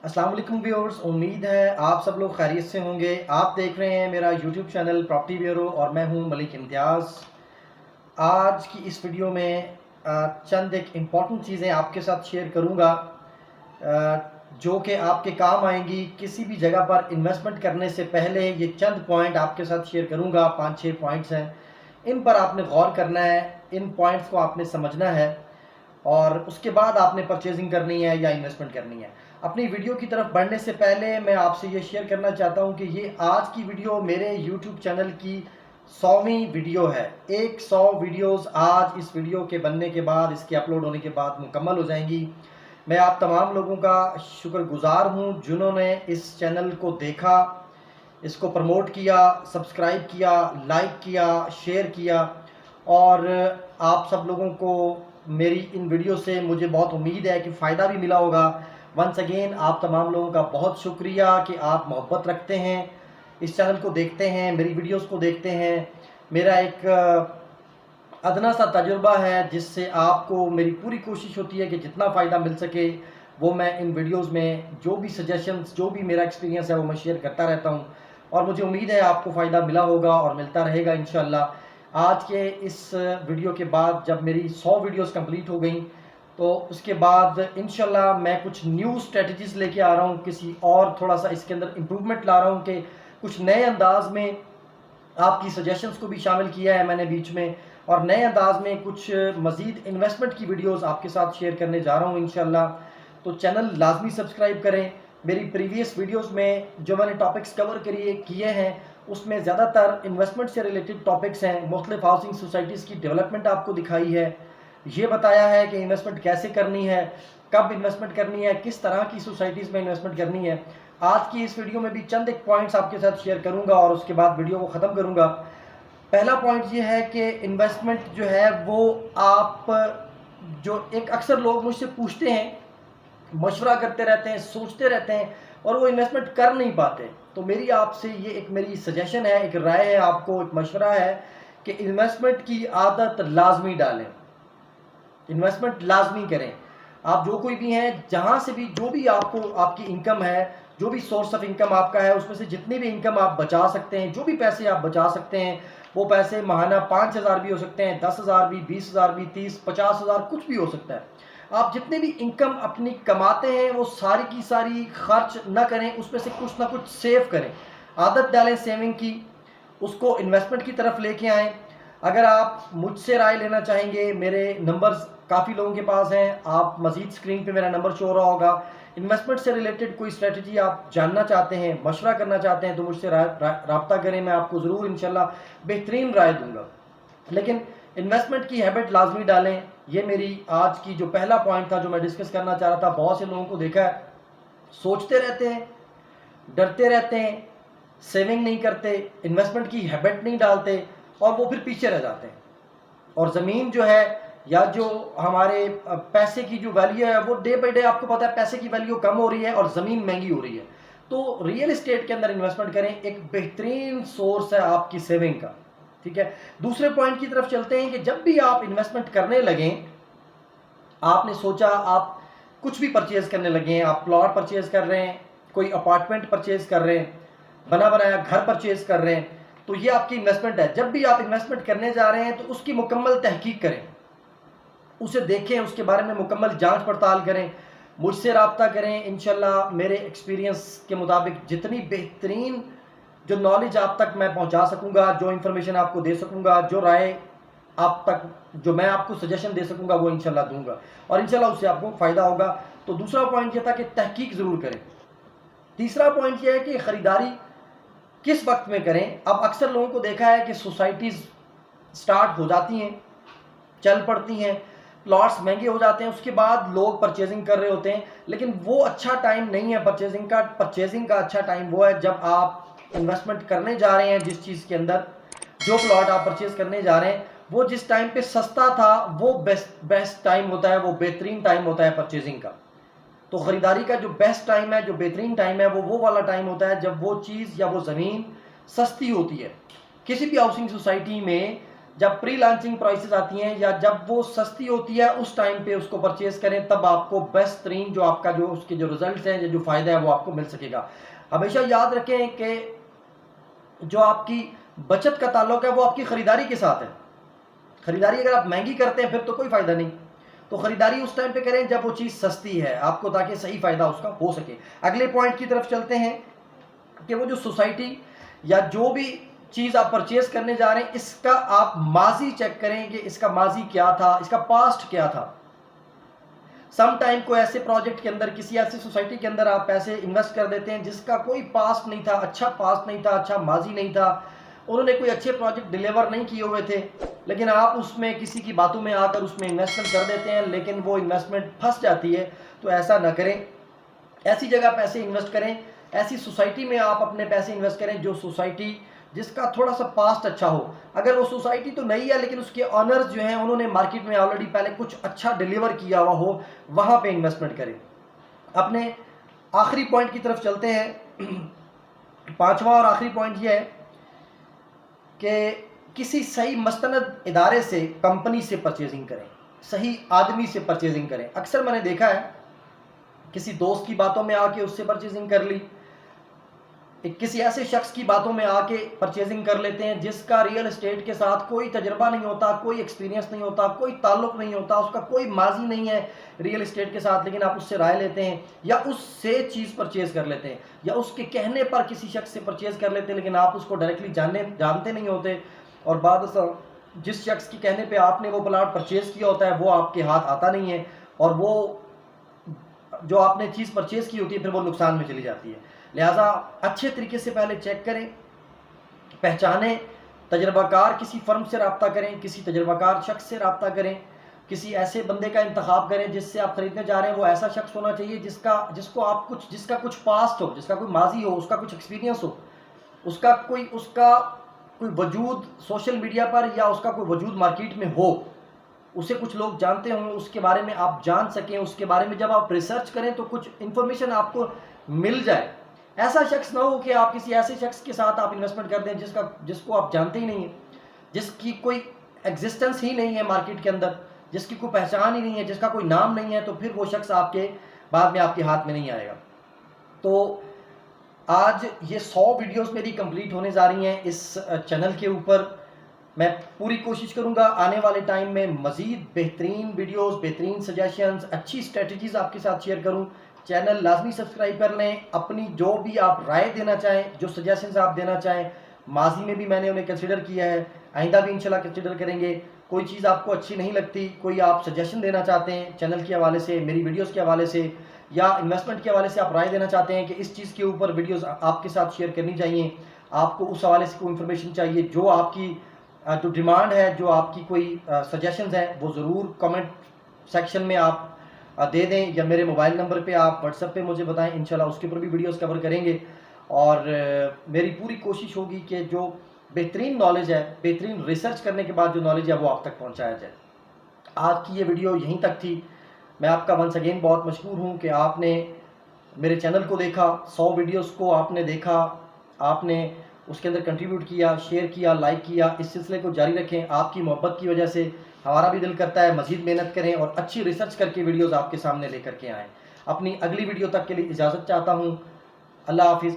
अस्सलाम वालेकुम व्यूअर्स, उम्मीद है आप सब लोग खैरियत से होंगे। आप देख रहे हैं मेरा यूट्यूब चैनल प्रॉपर्टी ब्यूरो और मैं हूं मलिक इम्तियाज़। आज की इस वीडियो में चंद एक इम्पॉर्टेंट चीज़ें आपके साथ शेयर करूंगा जो कि आपके काम आएंगी। किसी भी जगह पर इन्वेस्टमेंट करने से पहले ये चंद पॉइंट आपके साथ शेयर करूंगा। 5-6 पॉइंट्स हैं, इन पर आपने गौर करना है, इन पॉइंट्स को आपने समझना है और उसके बाद आपने परचेजिंग करनी है या इन्वेस्टमेंट करनी है। अपनी वीडियो की तरफ बढ़ने से पहले मैं आपसे ये शेयर करना चाहता हूँ कि ये आज की वीडियो मेरे यूट्यूब चैनल की 100वीं वीडियो है। 100 वीडियोस आज इस वीडियो के बनने के बाद, इसके अपलोड होने के बाद मुकम्मल हो जाएंगी। मैं आप तमाम लोगों का शुक्रगुजार हूँ जिन्होंने इस चैनल को देखा, इसको प्रमोट किया, सब्सक्राइब किया, लाइक किया, शेयर किया। और आप सब लोगों को मेरी इन वीडियो से मुझे बहुत उम्मीद है कि फ़ायदा भी मिला होगा। वंस अगेन आप तमाम लोगों का बहुत शुक्रिया कि आप मोहब्बत रखते हैं, इस चैनल को देखते हैं, मेरी वीडियोस को देखते हैं। मेरा एक अदना सा तजुर्बा है जिससे आपको मेरी पूरी कोशिश होती है कि जितना फ़ायदा मिल सके वो मैं इन वीडियोस में जो भी सजेशंस, जो भी मेरा एक्सपीरियंस है वो मैं शेयर करता रहता हूँ और मुझे उम्मीद है आपको फ़ायदा मिला होगा और मिलता रहेगा इंशाल्लाह। आज के इस वीडियो के बाद जब मेरी 100 वीडियोस कंप्लीट हो गई तो उसके बाद इंशाल्लाह मैं कुछ न्यू स्ट्रेटजीज़ लेके आ रहा हूँ, किसी और थोड़ा सा इसके अंदर इम्प्रूवमेंट ला रहा हूँ कि कुछ नए अंदाज में आपकी सजेशंस को भी शामिल किया है मैंने बीच में, और नए अंदाज में कुछ मज़ीद इन्वेस्टमेंट की वीडियोस आपके साथ शेयर करने जा रहा हूँ इंशाल्लाह। तो चैनल लाजमी सब्सक्राइब करें। मेरी प्रीवियस वीडियोस में जो मैंने टॉपिक्स कवर किए हैं उसमें ज़्यादातर इन्वेस्टमेंट से रिलेटेड टॉपिक्स हैं। मुख्तलिफ हाउसिंग सोसाइटीज़ की डेवलपमेंट आपको दिखाई है, ये बताया है कि इन्वेस्टमेंट कैसे करनी है, कब इन्वेस्टमेंट करनी है, किस तरह की सोसाइटीज़ में इन्वेस्टमेंट करनी है। आज की इस वीडियो में भी चंद एक पॉइंट्स आपके साथ शेयर करूंगा और उसके बाद वीडियो को ख़त्म करूंगा। पहला पॉइंट ये है कि इन्वेस्टमेंट जो है वो आप, जो एक अक्सर लोग मुझसे पूछते हैं, मशवरा करते रहते हैं, सोचते रहते हैं और वो इन्वेस्टमेंट कर नहीं पाते। तो मेरी आपसे ये एक मेरी सजेशन है, एक राय है, आपको एक मशवरा है कि इन्वेस्टमेंट की आदत लाजमी डालें, इन्वेस्टमेंट लाजमी करें। आप जो कोई भी हैं, जहाँ से भी जो भी आपको आपकी इनकम है, जो भी सोर्स ऑफ इनकम आपका है, उसमें से जितनी भी इनकम आप बचा सकते हैं, जो भी पैसे आप बचा सकते हैं, वो पैसे माहाना 5,000 भी हो सकते हैं, 10,000 भी, 20,000 भी, 30, 50,000 कुछ भी हो सकता है। आप जितने भी इनकम अपनी कमाते हैं वो सारी की सारी खर्च ना करें, उसमें से कुछ ना कुछ सेव करें, आदत डालें सेविंग की, उसको इन्वेस्टमेंट की तरफ लेके आएँ। अगर आप मुझसे राय लेना चाहेंगे, मेरे नंबर्स काफ़ी लोगों के पास हैं, आप मज़ीद स्क्रीन पे मेरा नंबर शो हो रहा होगा। इन्वेस्टमेंट से रिलेटेड कोई स्ट्रेटजी आप जानना चाहते हैं, मशवरा करना चाहते हैं तो मुझसे राब्ता करें, मैं आपको ज़रूर इंशाल्लाह बेहतरीन राय दूंगा। लेकिन इन्वेस्टमेंट की हैबिट लाजमी डालें, ये मेरी आज की जो पहला पॉइंट था जो मैं डिस्कस करना चाह रहा था। बहुत से लोगों को देखा है, सोचते रहते हैं, डरते रहते हैं, सेविंग नहीं करते, इन्वेस्टमेंट की हैबिट नहीं डालते और वो फिर पीछे रह जाते हैं। और ज़मीन जो है या जो हमारे पैसे की जो वैल्यू है वो डे बाई डे, आपको पता है पैसे की वैल्यू कम हो रही है और ज़मीन महंगी हो रही है। तो रियल एस्टेट के अंदर इन्वेस्टमेंट करें, एक बेहतरीन सोर्स है आपकी सेविंग का। ठीक है, दूसरे पॉइंट की तरफ चलते हैं कि जब भी आप इन्वेस्टमेंट करने लगें, आपने सोचा आप कुछ भी परचेज करने लगे हैं, आप प्लॉट परचेज कर रहे हैं, कोई अपार्टमेंट परचेज कर रहे हैं, बना बनाया घर परचेज कर रहे हैं, तो ये आपकी इन्वेस्टमेंट है। जब भी आप इन्वेस्टमेंट करने जा रहे हैं तो उसकी मुकम्मल तहकीक करें, उसे देखें, उसके बारे में मुकम्मल जांच पड़ताल करें, मुझसे रब्ता करें। इंशाल्लाह मेरे एक्सपीरियंस के मुताबिक जितनी बेहतरीन जो नॉलेज आप तक मैं पहुंचा सकूंगा, जो इन्फॉर्मेशन आपको दे सकूंगा, जो राय आप तक, जो मैं आपको सजेशन दे सकूंगा वो इंशाल्लाह दूंगा और इंशाल्लाह उससे आपको फ़ायदा होगा। तो दूसरा पॉइंट ये था कि तहकीक ज़रूर करें। तीसरा पॉइंट ये है कि ख़रीदारी किस वक्त में करें। अब अक्सर लोगों को देखा है कि सोसाइटीज़ स्टार्ट हो जाती हैं, चल पड़ती हैं, प्लॉट्स महंगे हो जाते हैं, उसके बाद लोग परचेजिंग कर रहे होते हैं, लेकिन वो अच्छा टाइम नहीं है परचेजिंग का। परचेजिंग का अच्छा टाइम वो है जब आप इन्वेस्टमेंट करने जा रहे हैं, जिस चीज़ के अंदर जो प्लॉट आप परचेज करने जा रहे हैं वो जिस टाइम पे सस्ता था वो बेस्ट टाइम होता है, वो बेहतरीन टाइम होता है परचेजिंग का। तो ख़रीदारी का जो बेस्ट टाइम है, जो बेहतरीन टाइम है, वो वाला टाइम होता है जब वो चीज़ या वो ज़मीन सस्ती होती है। किसी भी हाउसिंग सोसाइटी में جب پری لانچنگ پرائسز آتی ہیں یا جب وہ سستی ہوتی ہے اس ٹائم پہ اس کو پرچیز کریں, تب آپ کو بیسٹ ترین جو آپ کا جو اس کے جو ریزلٹس ہیں یا جو فائدہ ہے وہ آپ کو مل سکے گا. ہمیشہ یاد رکھیں کہ جو آپ کی بچت کا تعلق ہے وہ آپ کی خریداری کے ساتھ ہے. خریداری اگر آپ مہنگی کرتے ہیں پھر تو کوئی فائدہ نہیں. تو خریداری اس ٹائم پہ کریں جب وہ چیز سستی ہے آپ کو, تاکہ صحیح فائدہ اس کا ہو سکے. اگلے پوائنٹ کی طرف چلتے ہیں کہ وہ جو سوسائٹی یا جو بھی چیز آپ پرچیز کرنے جا رہے ہیں اس کا آپ ماضی چیک کریں کہ اس کا ماضی کیا تھا, اس کا پاسٹ کیا تھا. سم ٹائم کوئی ایسے پروجیکٹ کے اندر, کسی ایسی سوسائٹی کے اندر آپ پیسے انویسٹ کر دیتے ہیں جس کا کوئی پاسٹ نہیں تھا, اچھا پاسٹ نہیں تھا, اچھا ماضی نہیں تھا, انہوں نے کوئی اچھے پروجیکٹ ڈیلیور نہیں کیے ہوئے تھے, لیکن آپ اس میں کسی کی باتوں میں آ کر اس میں انویسٹمنٹ کر دیتے ہیں, لیکن وہ انویسٹمنٹ پھنس جاتی ہے. تو ایسا نہ کریں. ایسی جگہ پیسے انویسٹ کریں, ایسی سوسائٹی میں آپ اپنے پیسے انویسٹ کریں جو سوسائٹی جس کا تھوڑا سا پاسٹ اچھا ہو. اگر وہ سوسائٹی تو نہیں ہے لیکن اس کے آنرز جو ہیں انہوں نے مارکیٹ میں آلریڈی پہلے کچھ اچھا ڈیلیور کیا ہوا ہو, وہاں پہ انویسٹمنٹ کریں. اپنے آخری پوائنٹ کی طرف چلتے ہیں. پانچواں اور آخری پوائنٹ یہ ہے کہ کسی صحیح مستند ادارے سے, کمپنی سے پرچیزنگ کریں, صحیح آدمی سے پرچیزنگ کریں. اکثر میں نے دیکھا ہے کسی دوست کی باتوں میں آ کے اس سے پرچیزنگ کر لی, کسی ایسے شخص کی باتوں میں آ کے پرچیزنگ کر لیتے ہیں جس کا ریئل اسٹیٹ کے ساتھ کوئی تجربہ نہیں ہوتا, کوئی ایکسپیرینس نہیں ہوتا, کوئی تعلق نہیں ہوتا, اس کا کوئی ماضی نہیں ہے ریئل اسٹیٹ کے ساتھ, لیکن آپ اس سے رائے لیتے ہیں یا اس سے چیز پرچیز کر لیتے ہیں یا اس کے کہنے پر کسی شخص سے پرچیز کر لیتے ہیں, لیکن آپ اس کو ڈائریکٹلی جانتے نہیں ہوتے. اور بعد جس شخص کے کہنے پہ آپ نے وہ پلاٹ پرچیز کیا ہوتا ہے وہ آپ کے ہاتھ آتا نہیں ہے, اور وہ جو آپ نے چیز پرچیز کی ہوتی ہے پھر وہ نقصان میں چلی جاتی ہے. لہٰذا اچھے طریقے سے پہلے چیک کریں, پہچانیں, تجربہ کار کسی فرم سے رابطہ کریں, کسی تجربہ کار شخص سے رابطہ کریں, کسی ایسے بندے کا انتخاب کریں جس سے آپ خریدنے جا رہے ہیں وہ ایسا شخص ہونا چاہیے جس کا کچھ پاسٹ ہو, جس کا کوئی ماضی ہو, اس کا کچھ ایکسپیرینس ہو, اس کا کوئی وجود سوشل میڈیا پر یا اس کا کوئی وجود مارکیٹ میں ہو, اسے کچھ لوگ جانتے ہوں, اس کے بارے میں آپ جان سکیں, اس کے بارے میں جب آپ ریسرچ کریں تو کچھ انفارمیشن آپ کو مل جائے. ایسا شخص نہ ہو کہ آپ کسی ایسے شخص کے ساتھ آپ انویسٹمنٹ کر دیں جس کو آپ جانتے ہی نہیں ہیں, جس کی کوئی ایگزسٹنس ہی نہیں ہے مارکیٹ کے اندر, جس کی کوئی پہچان ہی نہیں ہے, جس کا کوئی نام نہیں ہے, تو پھر وہ شخص آپ کے بعد میں آپ کے ہاتھ میں نہیں آئے گا. تو آج یہ 100 ویڈیوز میری کمپلیٹ ہونے جا رہی ہیں اس چینل کے اوپر. میں پوری کوشش کروں گا آنے والے ٹائم میں مزید بہترین ویڈیوز, بہترین سجیشنز, اچھی اسٹریٹجیز آپ کے ساتھ شیئر کروں. چینل لازمی سبسکرائب کر لیں. اپنی جو بھی آپ رائے دینا چاہیں, جو سجیشنز آپ دینا چاہیں, ماضی میں بھی میں نے انہیں کنسیڈر کیا ہے, آئندہ بھی انشاءاللہ کنسیڈر کریں گے. کوئی چیز آپ کو اچھی نہیں لگتی, کوئی آپ سجیشن دینا چاہتے ہیں چینل کے حوالے سے, میری ویڈیوز کے حوالے سے, یا انویسٹمنٹ کے حوالے سے آپ رائے دینا چاہتے ہیں کہ اس چیز کے اوپر ویڈیوز آپ کے ساتھ شیئر کرنی چاہیے, آپ کو اس حوالے سے کوئی انفارمیشن چاہیے, جو آپ کی جو ڈیمانڈ ہے, جو آپ کی کوئی سجیشنز ہیں, وہ ضرور کمنٹ سیکشن میں آپ دے دیں, یا میرے موبائل نمبر پہ آپ واٹس ایپ پہ مجھے بتائیں. انشاءاللہ اس کے اوپر بھی ویڈیوز کور کریں گے. اور میری پوری کوشش ہوگی کہ جو بہترین نالج ہے, بہترین ریسرچ کرنے کے بعد جو نالج ہے وہ آپ تک پہنچایا جائے. آج کی یہ ویڈیو یہیں تک تھی. میں آپ کا ونس اگین بہت مشکور ہوں کہ آپ نے میرے چینل کو دیکھا, 100 ویڈیوز کو آپ نے دیکھا, آپ نے اس کے اندر کنٹریبیوٹ کیا, شیئر کیا, لائک کیا. اس سلسلے کو جاری رکھیں. آپ کی محبت کی وجہ سے ہمارا بھی دل کرتا ہے مزید محنت کریں اور اچھی ریسرچ کر کے ویڈیوز آپ کے سامنے لے کر کے آئیں. اپنی اگلی ویڈیو تک کے لیے اجازت چاہتا ہوں. اللہ حافظ.